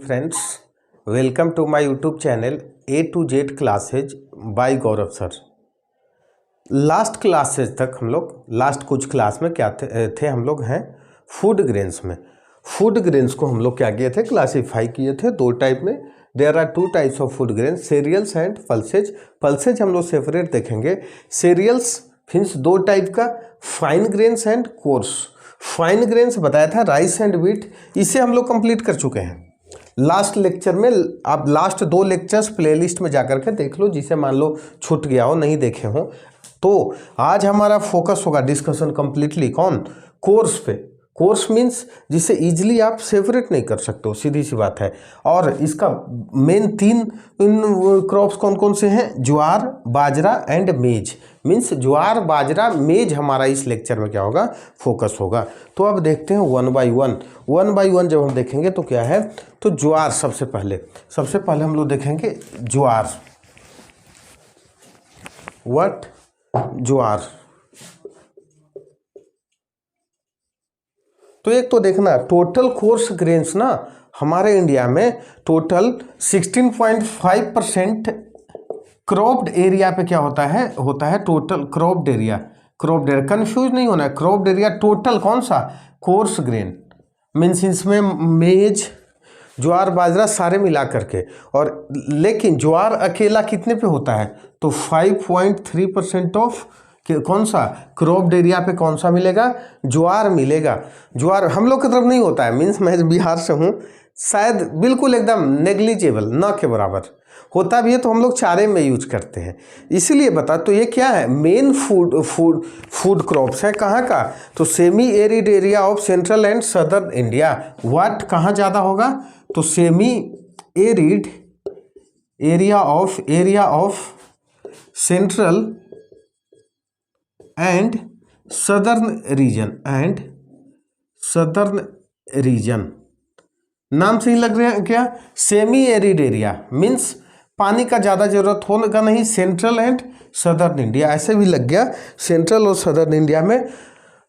Friends, welcome to my YouTube channel A to Z classes by Gaurav sir. Last classes तक हम लोग last कुछ class में क्या थे हम लोग हैं फूड ग्रेन्स में। फूड ग्रेन्स को हम लोग क्या किए थे, क्लासीफाई किए थे दो टाइप में। There are two types of food grains, cereals and pulses. Pulses हम लोग सेपरेट देखेंगे। सीरियल्स मीन्स दो टाइप का, fine grains and coarse. Fine grains बताया था राइस एंड व्हीट, इसे हम लोग कंप्लीट कर चुके हैं लास्ट लेक्चर में। आप लास्ट दो लेक्चर्स प्लेलिस्ट में जाकर के देख लो, जिसे मान लो छूट गया हो, नहीं देखे हो तो। आज हमारा फोकस होगा डिस्कशन कंप्लीटली कौन, कोर्स पे। कोर्स मीन्स जिसे इजीली आप सेपरेट नहीं कर सकते हो, सीधी सी बात है। और इसका मेन तीन क्रॉप्स कौन कौन से हैं, ज्वार, बाजरा एंड मेज। मीन्स ज्वार, बाजरा, मेज हमारा इस लेक्चर में क्या होगा, फोकस होगा। तो अब देखते हैं वन बाय वन जब हम देखेंगे तो क्या है, तो ज्वार सबसे पहले हम लोग देखेंगे ज्वार। व्हाट, ज्वार। तो एक तो देखना टोटल कोर्स ग्रेन्स ना हमारे इंडिया में टोटल 16.5% क्रॉप्ड एरिया पे क्या होता है टोटल क्रॉप्ड एरिया। कंफ्यूज नहीं होना है, क्रॉप्ड एरिया टोटल कौन सा, कोर्स ग्रेन। मीन्स इसमें मेज, ज्वार, बाजरा सारे मिला करके। और लेकिन ज्वार अकेला कितने पे होता है, तो 5.3% ऑफ कौन सा क्रॉप्ड एरिया पे कौन सा मिलेगा, ज्वार मिलेगा। ज्वार हम लोग की तरफ नहीं होता है, मीन्स मैं बिहार से हूँ, शायद बिल्कुल एकदम नेग्लिजिबल, न के बराबर होता भी है, तो हम लोग चारे में यूज करते हैं, इसीलिए बता। तो ये क्या है, मेन फूड क्रॉप्स है कहाँ का, तो semi arid area of central and southern India. What कहाँ ज़्यादा होगा, तो semi arid area of central and southern reason. नाम से ही लग रहा है क्या, सेमी एरिड एरिया मीन्स पानी का ज़्यादा जरूरत होगा नहीं, सेंट्रल एंड सदर्न इंडिया ऐसे भी लग गया। सेंट्रल और सदर्न इंडिया में,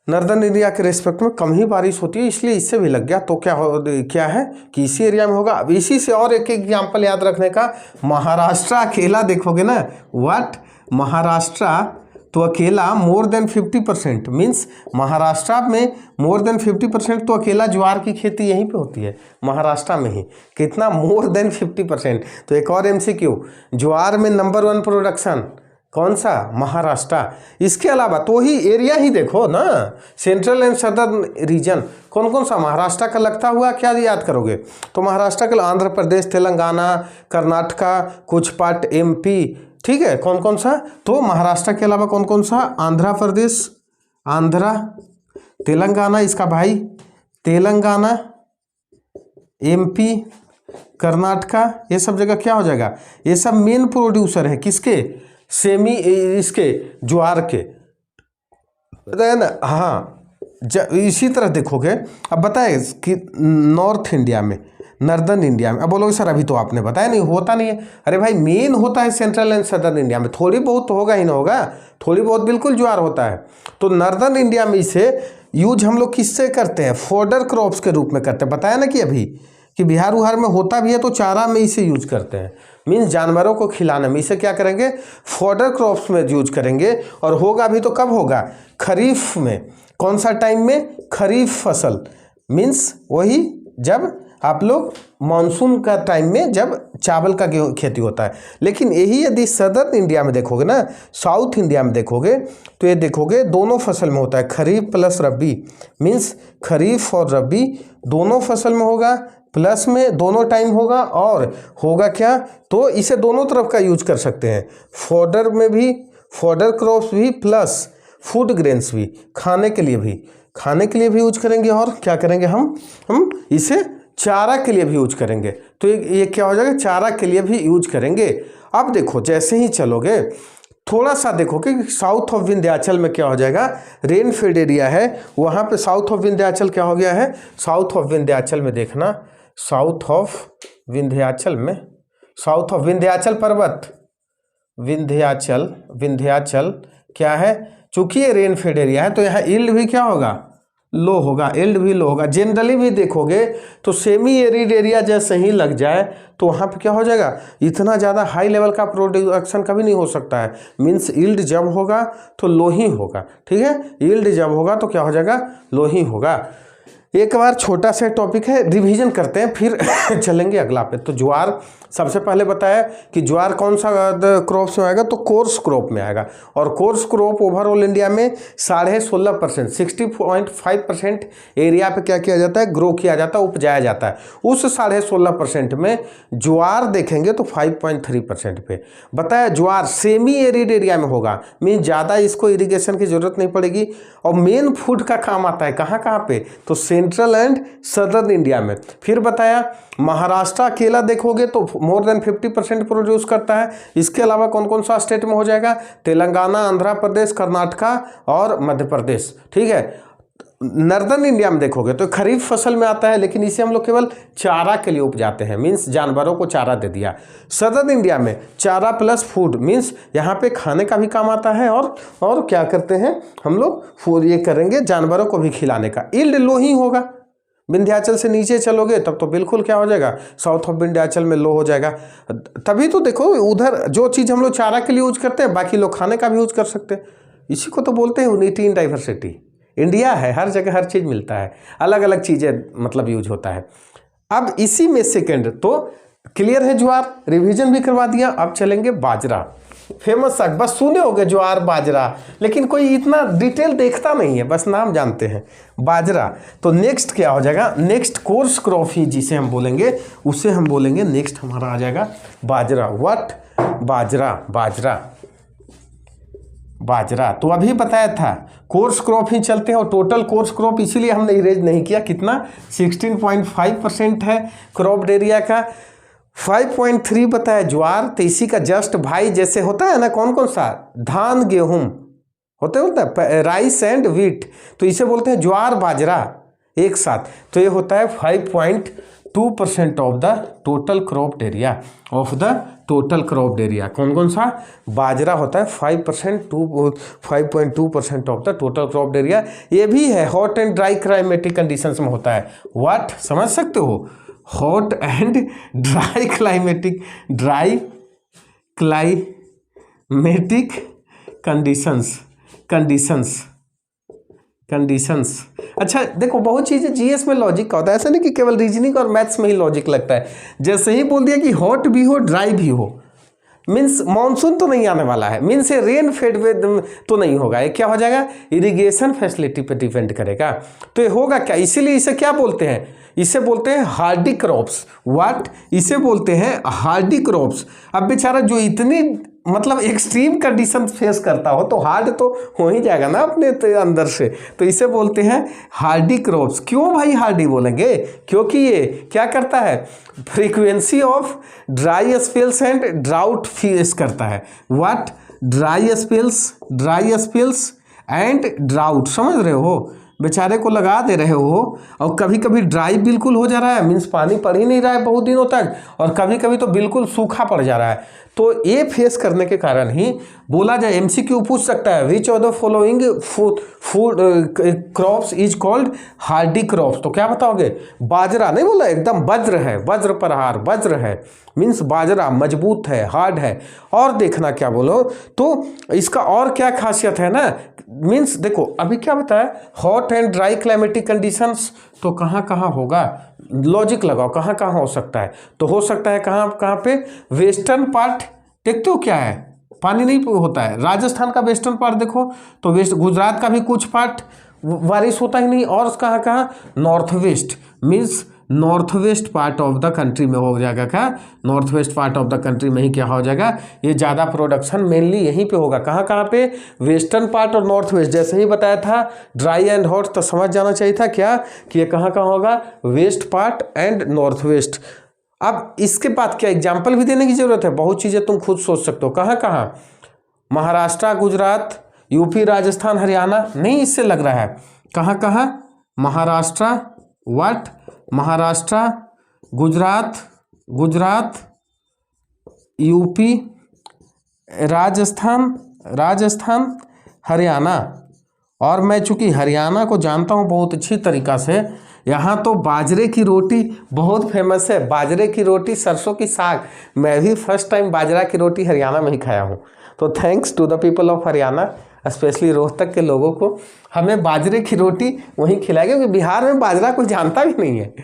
नॉर्दर्न इंडिया के रेस्पेक्ट में कम ही बारिश होती है, इसलिए इससे भी लग गया। तो क्या है कि इसी एरिया में होगा। अब इसी से और एक एग्जाम्पल याद रखने का, महाराष्ट्र अकेला देखोगे ना, व्हाट, महाराष्ट्र तो अकेला मोर देन 50%, मीन्स महाराष्ट्र में मोर देन 50% तो अकेला ज्वार की खेती यहीं पे होती है, महाराष्ट्र में ही। कितना, मोर देन 50%। तो एक और MCQ, ज्वार में नंबर 1 प्रोडक्शन कौन सा, महाराष्ट्र। इसके अलावा तो ही एरिया ही देखो ना, सेंट्रल एंड सदर्न रीजन कौन कौन सा, महाराष्ट्र का लगता हुआ क्या याद करोगे, तो महाराष्ट्र के आंध्र प्रदेश, तेलंगाना, कर्नाटका, कुछ पार्ट MP, ठीक है। कौन कौन सा, तो महाराष्ट्र के अलावा कौन कौन सा, आंध्र प्रदेश, तेलंगाना, इसका भाई तेलंगाना, MP, कर्नाटका, ये सब जगह क्या हो जाएगा, ये सब मेन प्रोड्यूसर है किसके, सेमी इसके ज्वार के, ना। हाँ, इसी तरह देखोगे। अब बताए कि नॉर्थ इंडिया में, नॉर्दर्न इंडिया में, अब बोलोगे सर अभी तो आपने बताया नहीं, होता नहीं है। अरे भाई मेन होता है सेंट्रल एंड सदर्न इंडिया में, थोड़ी बहुत तो होगा ही ना होगा, थोड़ी बहुत बिल्कुल ज्वार होता है। तो नॉर्दर्न इंडिया में इसे यूज हम लोग किससे करते हैं, फोडर क्रॉप्स के रूप में करते हैं। बताया ना कि अभी कि बिहार उहार में होता भी है तो चारा में इसे यूज करते हैं, मीन्स जानवरों को खिलाने में इसे क्या करेंगे, फोडर क्रॉप्स में यूज करेंगे। और होगा भी तो कब होगा, खरीफ में। कौन सा टाइम में, खरीफ फसल, मीन्स वही जब आप लोग मानसून का टाइम में जब चावल का खेती होता है। लेकिन यही यदि सदर्न इंडिया में देखोगे ना, साउथ इंडिया में देखोगे तो ये देखोगे दोनों फसल में होता है, खरीफ प्लस रबी, मीन्स खरीफ और रबी दोनों फसल में होगा, प्लस में दोनों टाइम होगा। और होगा क्या, तो इसे दोनों तरफ का यूज कर सकते हैं, फोडर में भी, फोडर क्रॉप्स भी, प्लस फूड ग्रेन्स भी, खाने के लिए भी यूज करेंगे। और क्या करेंगे, हम इसे चारा के लिए भी यूज करेंगे। तो ये क्या हो जाएगा, चारा के लिए भी यूज करेंगे। अब देखो जैसे ही चलोगे थोड़ा सा देखोगे कि साउथ ऑफ विंध्याचल में क्या हो जाएगा, रेनफील्ड एरिया है वहाँ पे। साउथ ऑफ विंध्याचल क्या हो गया है, साउथ ऑफ विंध्याचल में देखना, साउथ ऑफ विंध्याचल पर्वत, विंध्याचल क्या है, चूंकि ये रेनफील्ड एरिया है तो यहाँ यील्ड भी क्या होगा, लो होगा, यील्ड भी लो होगा। जनरली भी देखोगे तो सेमी एरिड एरिया जैसे ही लग जाए तो वहाँ पे क्या हो जाएगा, इतना ज़्यादा हाई लेवल का प्रोडक्शन कभी नहीं हो सकता है। मीन्स यील्ड जब होगा तो लो ही होगा, ठीक है, यील्ड जब होगा तो क्या हो जाएगा, लो ही होगा। एक बार छोटा सा टॉपिक है, रिवीजन करते हैं फिर चलेंगे अगला पे। तो ज्वार सबसे पहले बताया कि ज्वार कौन सा क्रॉप्स में आएगा, तो कोर्स क्रॉप में आएगा। और कोर्स क्रॉप ओवरऑल इंडिया में 16.5% 60.5% एरिया पे क्या किया जाता है, ग्रो किया जाता है, उपजाया जाता है। उस 16.5% में ज्वार देखेंगे तो 5.3% पे बताया। ज्वार सेमी एरिड एरिया में होगा, मीन ज़्यादा इसको इरिगेशन की जरूरत नहीं पड़ेगी और मेन फूड का काम आता है कहाँ कहाँ पे, तो सेंट्रल एंड सदर्न इंडिया में। फिर बताया महाराष्ट्र अकेला देखोगे तो मोर देन 50% प्रोड्यूस करता है। इसके अलावा कौन कौन सा स्टेट में हो जाएगा, तेलंगाना, आंध्र प्रदेश, कर्नाटका और मध्य प्रदेश, ठीक है। नॉर्दर्न इंडिया में देखोगे तो खरीफ फसल में आता है, लेकिन इसे हम लोग केवल चारा के लिए उपजाते हैं, मीन्स जानवरों को चारा दे दिया। सदर्न इंडिया में चारा प्लस फूड, मीन्स यहाँ पे खाने का भी काम आता है और क्या करते हैं हम लोग, फूड ये करेंगे जानवरों को भी खिलाने का। यील्ड लो ही होगा, विंध्याचल से नीचे चलोगे तब तो बिल्कुल क्या हो जाएगा, साउथ ऑफ विंध्याचल में लो हो जाएगा। तभी तो देखो उधर जो चीज़ हम लोग चारा के लिए यूज करते हैं बाकी लोग खाने का भी यूज कर सकते हैं। इसी को तो बोलते हैं यूनिटी इन डाइवर्सिटी। इंडिया है, हर जगह हर चीज़ मिलता है, अलग अलग चीज़ें मतलब यूज होता है। अब इसी में सेकंड तो क्लियर है, ज्वार रिवीजन भी करवा दिया। अब चलेंगे बाजरा, फेमस साग, बस सुने होंगे ज्वार बाजरा, लेकिन कोई इतना डिटेल देखता नहीं है, बस नाम जानते हैं बाजरा। तो नेक्स्ट क्या हो जाएगा, नेक्स्ट कोर्स क्रॉप ही जिसे हम बोलेंगे उसे हम बोलेंगे नेक्स्ट हमारा आ जाएगा बाजरा। व्हाट, बाजरा, बाजरा, बाजरा। तो अभी बताया था कोर्स क्रॉप ही चलते हैं, और टोटल कोर्स क्रॉप इसीलिए हमने इरेज नहीं किया, कितना 16.5% है क्रॉप एरिया का। 5.3 बताया ज्वार, तो इसी का जस्ट भाई जैसे होता है ना, कौन कौन सा, धान गेहूं होता है राइस एंड व्हीट, तो इसे बोलते हैं ज्वार बाजरा एक साथ। तो ये होता है 5.2% of the total crop area, of the total crop area. कौन कौन सा, बाजरा होता है 5.2% of the total crop area. ये भी है hot and dry climatic conditions में होता है। व्हाट, समझ सकते हो, hot and dry climatic, dry climatic conditions. अच्छा देखो, बहुत चीज़ें जीएस में लॉजिक का होता है, ऐसा नहीं कि केवल रीजनिंग और मैथ्स में ही लॉजिक लगता है। जैसे ही बोल दिया कि हॉट भी हो ड्राई भी हो, मीन्स मानसून तो नहीं आने वाला है, मीन्स ये रेन फेड तो नहीं होगा, ये क्या हो जाएगा, इरिगेशन फैसिलिटी पे डिपेंड करेगा। तो ये होगा क्या, इसीलिए इसे क्या बोलते हैं, इसे बोलते हैं हार्डी क्रॉप्स। व्हाट, इसे बोलते हैं हार्डी क्रॉप्स। अब बेचारा जो इतनी मतलब एक्सट्रीम कंडीशन फेस करता हो तो हार्ड तो हो ही जाएगा ना अपने अंदर से, तो इसे बोलते हैं हार्डी क्रॉप्स। क्यों भाई हार्डी बोलेंगे, क्योंकि ये क्या करता है, frequency of dry spells and drought face करता है। What, dry spells and drought, समझ रहे हो, बेचारे को लगा दे रहे हो, और कभी कभी ड्राई बिल्कुल हो जा रहा है, मीन्स पानी पड़ ही नहीं रहा है बहुत दिनों तक, और कभी कभी तो बिल्कुल सूखा पड़ जा रहा है। तो ये फेस करने के कारण ही बोला जाए, एमसीक्यू पूछ सकता है, which of the following food crops is called Hardy crops, तो क्या बताओगे, बाजरा नहीं बोला, एकदम वज्र है, वज्र प्रहार, वज्र है, मीन्स बाजरा मजबूत है, हार्ड है। और देखना क्या बोलो तो इसका और क्या खासियत है ना, मीन्स देखो अभी क्या बताया, hot and dry climatic conditions, तो कहाँ कहाँ होगा, लॉजिक लगाओ कहाँ कहाँ हो सकता है, तो हो सकता है कहाँ कहाँ पे, वेस्टर्न पार्ट देखते हो क्या है, पानी नहीं होता है, राजस्थान का वेस्टर्न पार्ट देखो तो वेस्ट, गुजरात का भी कुछ पार्ट बारिश होता ही नहीं, और कहाँ कहाँ, north west, means north west part of the country में हो जाएगा क्या, north west part of the country में ही क्या हो जाएगा, ये ज़्यादा प्रोडक्शन मेनली यहीं पे होगा। कहाँ कहाँ पे, वेस्टर्न पार्ट और नॉर्थ वेस्ट। जैसे ही बताया था ड्राई एंड हॉट, तो समझ जाना चाहिए था क्या कि ये कहाँ कहाँ होगा, west part and north west. अब इसके बाद क्या एग्जाम्पल भी देने की जरूरत है, बहुत चीज़ें तुम खुद सोच सकते हो। कहाँ कहाँ, महाराष्ट्र, गुजरात, यूपी, राजस्थान, हरियाणा, नहीं इससे लग रहा है, कहाँ कहाँ, महाराष्ट्र, व्हाट, महाराष्ट्र, गुजरात, यूपी, राजस्थान, हरियाणा और मैं चूँकि हरियाणा को जानता हूँ बहुत अच्छी तरीक़ा से, यहाँ तो बाजरे की रोटी बहुत फेमस है, बाजरे की रोटी सरसों की साग। मैं भी फर्स्ट टाइम बाजरा की रोटी हरियाणा में ही खाया हूँ। तो thanks to the people of Haryana, specially Rohtak के लोगों को, हमें बाजरे की रोटी वहीं खिलाई, क्योंकि बिहार में बाजरा कोई जानता भी नहीं है,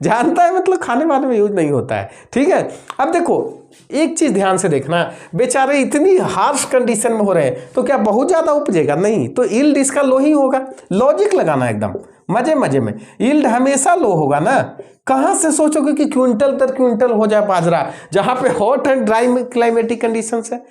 जानता है मतलब खाने वाने में यूज नहीं होता है। ठीक है, अब देखो एक चीज़ ध्यान से देखना, बेचारे इतनी हार्श कंडीशन में हो रहे हैं तो क्या बहुत ज़्यादा उपजेगा? नहीं, तो यील्ड इसका लो ही होगा। लॉजिक लगाना एकदम मजे मजे में, यील्ड हमेशा लो होगा ना। कहाँ से सोचोगे कि क्विंटल दर क्विंटल हो जाए बाजरा, जहाँ पे hot and dry climatic condition है,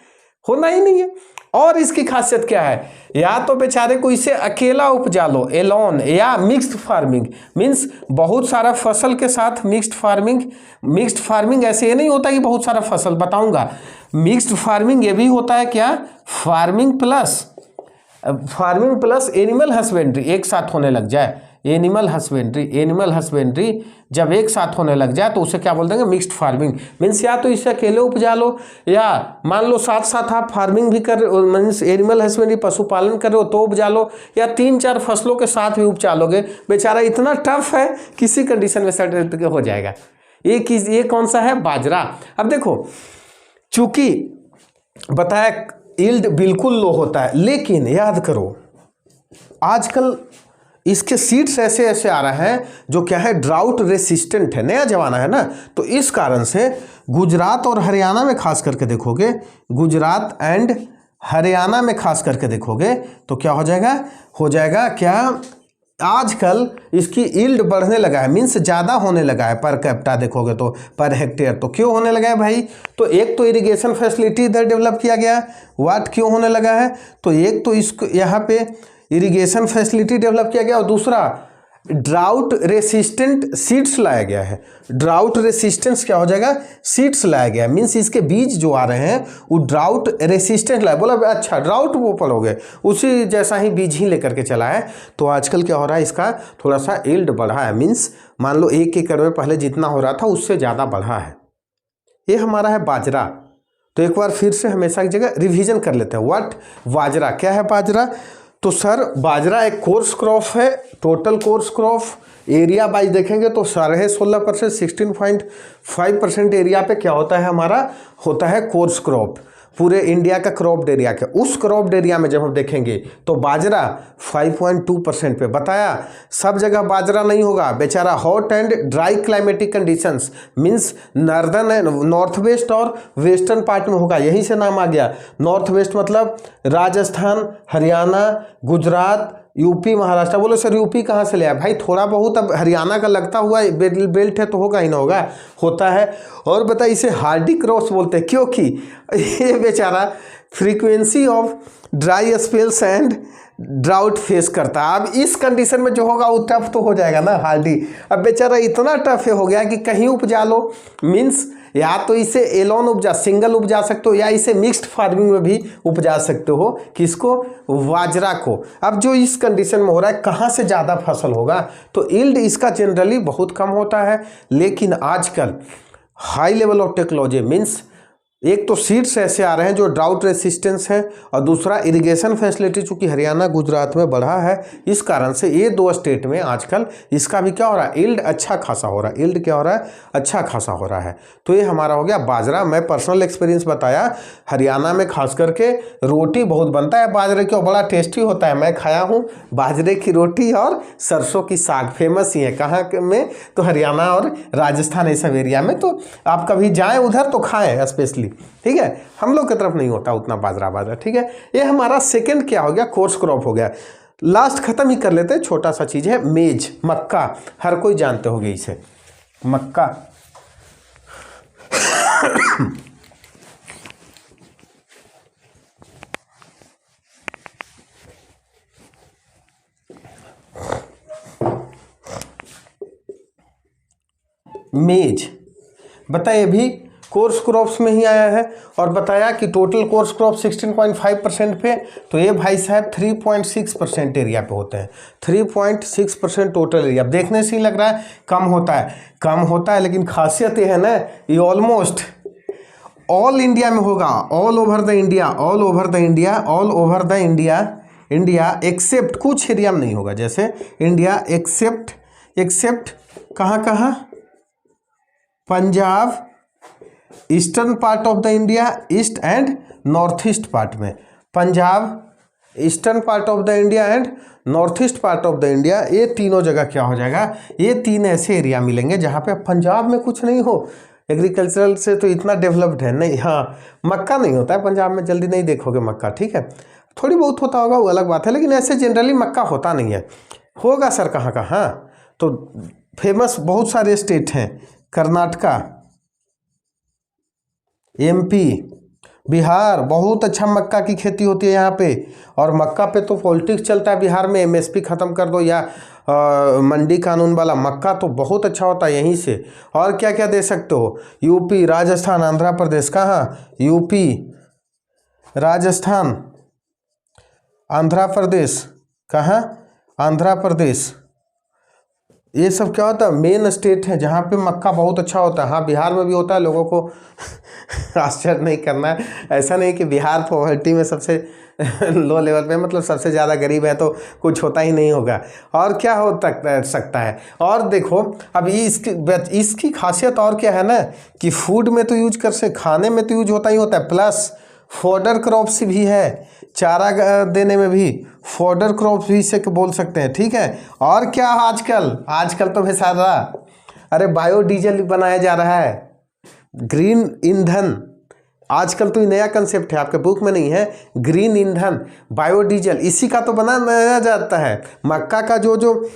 होना ही नहीं है। और इसकी खासियत क्या है, या तो बेचारे को इसे अकेला उपजा लो एलोन, या मिक्स्ड फार्मिंग, मीन्स बहुत सारा फसल के साथ मिक्स्ड फार्मिंग। मिक्स्ड फार्मिंग ऐसे ये नहीं होता कि बहुत सारा फसल, बताऊंगा। मिक्स्ड फार्मिंग ये भी होता है क्या, फार्मिंग प्लस एनिमल हस्बेंड्री एक साथ होने लग जाए। एनिमल हस्बेंड्री जब एक साथ होने लग जाए तो उसे क्या बोल देंगे, मिक्स्ड फार्मिंग। मीन्स या तो इसे अकेले उपजा लो, या मान लो साथ साथ आप फार्मिंग भी कर, मीन्स एनिमल हस्बेंड्री पशुपालन कर रहे हो तो उपजा लो, या 3-4 फसलों के साथ भी उपजा लोगे। बेचारा इतना टफ है, किसी कंडीशन में सेट हो जाएगा। ये कौन सा है, बाजरा। अब देखो चूंकि बताया यील्ड बिल्कुल लो होता है, लेकिन याद करो आजकल इसके सीड्स ऐसे ऐसे आ रहे हैं जो क्या है, ड्राउट रेसिस्टेंट है, नया जमाना है ना। तो इस कारण से गुजरात और हरियाणा में खास करके देखोगे, गुजरात एंड हरियाणा में खास करके देखोगे तो क्या हो जाएगा क्या, आजकल इसकी यील्ड बढ़ने लगा है, मीन्स ज़्यादा होने लगा है पर कैप्टा देखोगे तो, पर हेक्टेयर। तो क्यों होने लगा है भाई, तो एक तो इरिगेशन फैसिलिटी इधर डेवलप किया गया। वाट क्यों होने लगा है, तो एक तो इसको यहाँ पे इरिगेशन फैसिलिटी डेवलप किया गया, और दूसरा ड्राउट रेसिस्टेंट सीड्स लाया गया है। ड्राउट रेसिस्टेंस क्या हो जाएगा, सीड्स लाया गया, मीन्स इसके बीज जो आ रहे हैं वो ड्राउट रेसिस्टेंट लाए। बोला अच्छा ड्राउट वो पल हो गए, उसी जैसा ही बीज ही लेकर के चला है। तो आजकल क्या हो रहा है, इसका थोड़ा सा यील्ड बढ़ा है, मीन्स मान लो 1 एकड़ में पहले जितना हो रहा था उससे ज़्यादा बढ़ा है। ये हमारा है बाजरा। तो एक बार फिर से हमेशा की जगह रिविजन कर लेते हैं। व्हाट, बाजरा क्या है बाजरा, तो सर बाजरा एक कोर्स क्रॉप है, total course crop area wise देखेंगे तो 16.5% 16.5% एरिया पे क्या होता है हमारा, होता है कोर्स क्रॉप। पूरे इंडिया का क्रॉप्ड एरिया के, उस क्रॉप्ड एरिया में जब हम देखेंगे तो बाजरा 5.2% पे। बताया सब जगह बाजरा नहीं होगा, बेचारा hot and dry climatic conditions, means northern and north west और वेस्टर्न पार्ट में होगा, यहीं से नाम आ गया। नॉर्थ वेस्ट मतलब राजस्थान, हरियाणा, गुजरात, यूपी, महाराष्ट्र। बोलो सर यूपी कहाँ से ले आया भाई, थोड़ा बहुत अब हरियाणा का लगता हुआ बेल्ट है तो होगा ही ना, होता है। और बताइए इसे हार्डी क्रॉप्स बोलते हैं, क्योंकि ये बेचारा frequency of dry spells and drought face करता है। अब इस कंडीशन में जो होगा वो टफ तो हो जाएगा ना, हार्डी। अब बेचारा इतना टफ हो गया कि कहीं उपजा लो, मीन्स या तो इसे एलोन उपजा, सिंगल उपजा सकते हो, या इसे मिक्स्ड फार्मिंग में भी उपजा सकते हो। किसको, बाजरा को। अब जो इस कंडीशन में हो रहा है, कहाँ से ज़्यादा फसल होगा, तो यील्ड इसका जनरली बहुत कम होता है। लेकिन आजकल high level of technology, means एक तो सीड्स ऐसे आ रहे हैं जो ड्राउट रेसिस्टेंस है, और दूसरा इरिगेशन फैसिलिटी चूँकि हरियाणा गुजरात में बढ़ा है, इस कारण से ये 2 स्टेट में आजकल इसका भी क्या हो रहा है, यील्ड अच्छा खासा हो रहा है। यील्ड क्या हो रहा है, अच्छा खासा हो रहा है। तो ये हमारा हो गया बाजरा। मैं पर्सनल एक्सपीरियंस बताया, हरियाणा में खास करके रोटी बहुत बनता है बाजरे की, बड़ा टेस्टी होता है। मैं खाया हूँ बाजरे की रोटी और सरसों की साग, फेमस ही है। कहाँ में, तो हरियाणा और राजस्थान, ये सब एरिया में। तो आप कभी जाएँ उधर तो खाएँ स्पेशली, ठीक है। हम लोग की तरफ नहीं होता उतना बाजरा, ठीक है। ये हमारा सेकंड क्या हो गया, कोर्स क्रॉप हो गया। लास्ट खत्म ही कर लेते हैं, छोटा सा चीज है मेज, मक्का। हर कोई जानते होंगे इसे, मक्का। मेज बताइए भी कोर्स क्रॉप्स में ही आया है, और बताया कि टोटल कोर्स क्रॉप 16.5% पे, तो ये भाई साहब 3.6% एरिया पे होते हैं। 3.6% टोटल एरिया। देखने से ही लग रहा है कम होता है, लेकिन खासियत ये है ना, ये ऑलमोस्ट ऑल इंडिया में होगा, all over the India India except कुछ एरिया में नहीं होगा, जैसे इंडिया एक्सेप्ट कहाँ कहाँ, Punjab, eastern part of the India, east and north east part में, Punjab, eastern part of the India and north east part of the India, ये तीनों जगह क्या हो जाएगा, ये तीन ऐसे एरिया मिलेंगे जहाँ पे पंजाब में कुछ नहीं हो, एग्रीकल्चरल से तो इतना डेवलप्ड है नहीं। हाँ, मक्का नहीं होता है पंजाब में, जल्दी नहीं देखोगे मक्का, ठीक है, थोड़ी बहुत होता होगा वो अलग बात है, लेकिन ऐसे जनरली मक्का होता नहीं है। होगा सर कहाँ का, हाँ तो फेमस बहुत सारे स्टेट हैं, कर्नाटका, एमपी, बिहार, बहुत अच्छा मक्का की खेती होती है यहाँ पे। और मक्का पे तो पॉलिटिक्स चलता है बिहार में, एमएसपी ख़त्म कर दो या मंडी कानून वाला, मक्का तो बहुत अच्छा होता है यहीं से। और क्या क्या दे सकते हो, यूपी, राजस्थान, आंध्र प्रदेश, कहाँ, यूपी, राजस्थान, आंध्र प्रदेश, कहाँ, आंध्र प्रदेश, ये सब क्या होता है, मेन स्टेट है जहाँ पे मक्का बहुत अच्छा होता है। हाँ, बिहार में भी होता है, लोगों को आश्चर्य नहीं करना है, ऐसा नहीं कि बिहार पॉवर्टी में सबसे लो लेवल पे, मतलब सबसे ज़्यादा गरीब है तो कुछ होता ही नहीं होगा। और क्या हो सकता है, और देखो अब ये इसकी खासियत और क्या है ना, कि फूड में तो यूज कर से, खाने में तो यूज होता ही होता है, प्लस फॉडर क्रॉप्स भी है, चारा देने में भी फॉडर क्रॉप्स भी इसे बोल सकते हैं, ठीक है। और क्या आजकल तो बेसारा, अरे बायोडीजल बनाया जा रहा है, ग्रीन ईंधन, आजकल तो ये नया कंसेप्ट है, आपके बुक में नहीं है, ग्रीन ईंधन, बायोडीजल, इसी का तो बनाया जाता है। मक्का का जो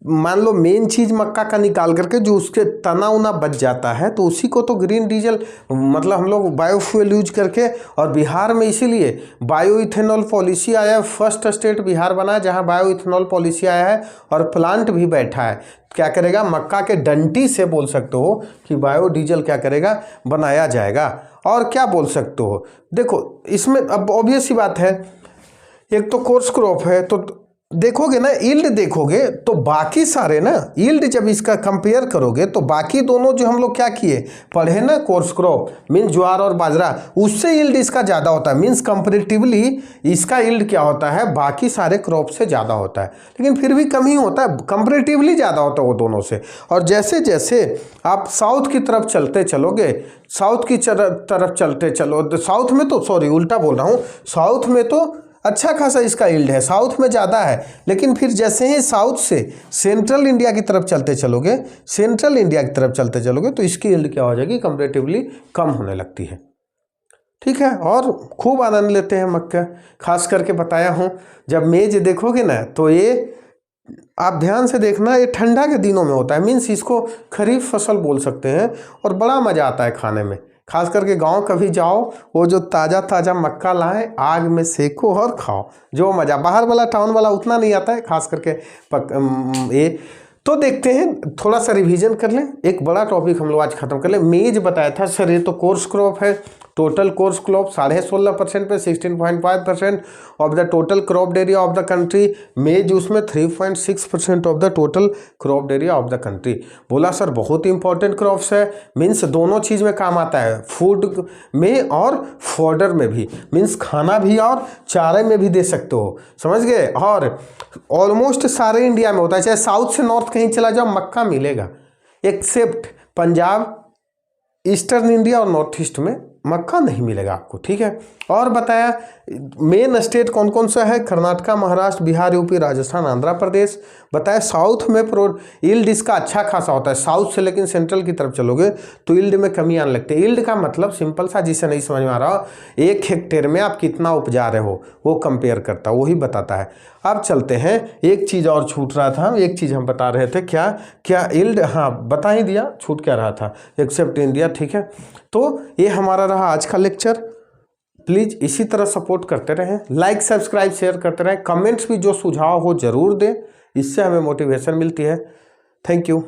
मान लो मेन चीज़ मक्का का निकाल करके जो उसके तना उना बच जाता है, तो उसी को तो ग्रीन डीजल, मतलब हम लोग बायोफ्यूल यूज करके। और बिहार में इसीलिए बायो इथेनॉल पॉलिसी आया है, फर्स्ट स्टेट बिहार बना जहां बायो इथेनॉल पॉलिसी आया है, और प्लांट भी बैठा है। क्या करेगा, मक्का के डंटी से बोल सकते हो कि बायोडीजल क्या करेगा, बनाया जाएगा। और क्या बोल सकते हो, देखो इसमें अब ऑब्वियस सी बात है, एक तो कोर्स क्रॉप है, तो देखोगे ना, यील्ड देखोगे तो बाकी सारे ना, यील्ड जब इसका कंपेयर करोगे तो बाकी दोनों जो हम लोग क्या किए, पढ़े ना, कोर्स क्रॉप मीन्स ज्वार और बाजरा, उससे यील्ड इसका ज़्यादा होता है, मीन्स कंपेरेटिवली इसका यील्ड क्या होता है, बाकी सारे क्रॉप से ज़्यादा होता है, लेकिन फिर भी कम ही होता है, कंपेरेटिवली ज़्यादा होता है वो दोनों से। और जैसे जैसे आप साउथ की तरफ चलते चलोगे, साउथ की तरफ चलते चलो, साउथ में तो सॉरी उल्टा बोल रहा हूँ, साउथ में तो अच्छा खासा इसका यील्ड है, साउथ में ज़्यादा है, लेकिन फिर जैसे ही साउथ से सेंट्रल इंडिया की तरफ चलते चलोगे, सेंट्रल इंडिया की तरफ चलते चलोगे, तो इसकी यील्ड क्या हो जाएगी, कंपैरेटिवली कम होने लगती है, ठीक है। और खूब आनंद लेते हैं मक्का, खास करके बताया हूँ, जब मेज देखोगे ना तो ये आप ध्यान से देखना, ये ठंडा के दिनों में होता है, मीन्स इसको खरीफ फसल बोल सकते हैं, और बड़ा मज़ा आता है खाने में। खास करके गांव कभी जाओ, वो जो ताज़ा ताज़ा मक्का लाए, आग में सेको और खाओ, जो मज़ा, बाहर वाला टाउन वाला उतना नहीं आता है, खास करके ये। तो देखते हैं, थोड़ा सा रिवीजन कर लें, एक बड़ा टॉपिक हम लोग आज खत्म कर लें। मेज बताया था सर, ये तो कोर्स क्रॉप है, टोटल कोर्स क्रॉप 16.5% पे 16.5% of the total crop area of the country, मेज उसमें 3.6% of the total crop area of the country. बोला सर बहुत इंपॉर्टेंट क्रॉप्स है, मीन्स दोनों चीज़ में काम आता है, फूड में और फॉडर में भी, मीन्स खाना भी और चारे में भी दे सकते हो, समझ गए। और ऑलमोस्ट सारे इंडिया में होता है, चाहे साउथ से नॉर्थ कहीं चला जाओ मक्का मिलेगा, एक्सेप्ट पंजाब, ईस्टर्न इंडिया और नॉर्थ ईस्ट में मक्का नहीं मिलेगा आपको, ठीक है। और बताया मेन स्टेट कौन कौन सा है, कर्नाटका, महाराष्ट्र, बिहार, यूपी, राजस्थान, आंध्र प्रदेश। बताया साउथ में यील्ड इसका अच्छा खासा होता है साउथ से, लेकिन सेंट्रल की तरफ चलोगे तो यील्ड में कमी आने लगती है। यील्ड का मतलब सिंपल सा, जिसे नहीं समझ में आ रहा, 1 हेक्टेयर में आप कितना उपजा रहे हो वो कंपेयर करता है, वही बताता है। अब चलते हैं, एक चीज़ और छूट रहा था, एक चीज़ हम बता रहे थे, क्या यील्ड, हाँ बता ही दिया, छूट क्या रहा था, एक्सेप्ट इंडिया, ठीक है। तो ये हमारा रहा आज का लेक्चर। प्लीज़ इसी तरह सपोर्ट करते रहें, लाइक सब्सक्राइब शेयर करते रहें, कमेंट्स भी जो सुझाव हो ज़रूर दें, इससे हमें मोटिवेशन मिलती है। Thank you.